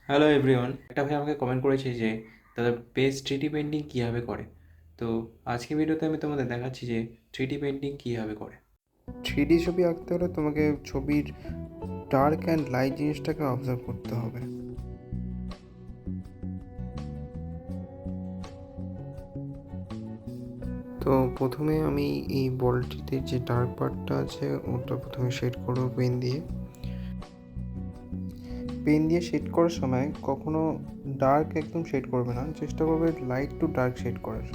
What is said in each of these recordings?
Hello everyone, একটা ভাই আমাকে কমেন্ট করেছে যে দাদা বেস্ট থ্রিডি পেন্টিং কীভাবে করে। তো আজকে ভিডিওতে আমি তোমাদের দেখাচ্ছি যে থ্রিডি পেন্টিং কীভাবে করে। থ্রিডি ছবি আঁকতে হলে তোমাকে ছবির ডার্ক অ্যান্ড লাইট জিনিসটাকে অবজার্ভ করতে হবে। তো প্রথমে আমি এই বলটিতে যে ডার্ক পার্টটা আছে ওটা প্রথমে শেড করবো পেন দিয়ে শেড করার সময় কখনো ডার্ক একদম শেড করবে না, চেষ্টা করবে লাইট টু ডার্ক শেড করার।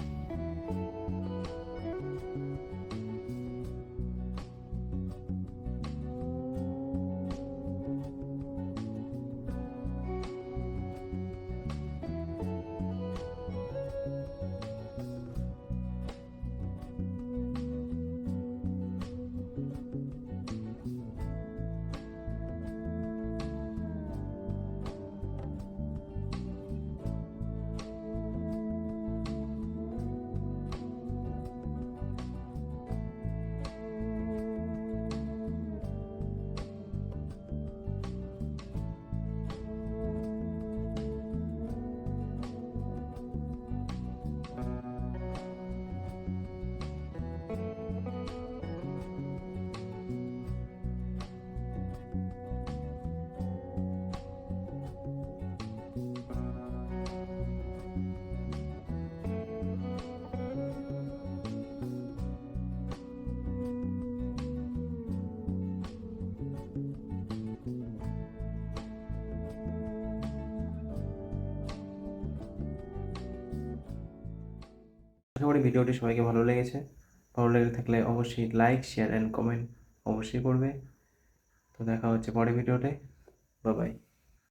আশা করি ভিডিওটি সবাইকে ভালো লেগেছে। ভালো লেগে থাকলে অবশ্যই লাইক, শেয়ার অ্যান্ড কমেন্ট অবশ্যই করবে। তো দেখা হচ্ছে পরের ভিডিওতে। Bye bye.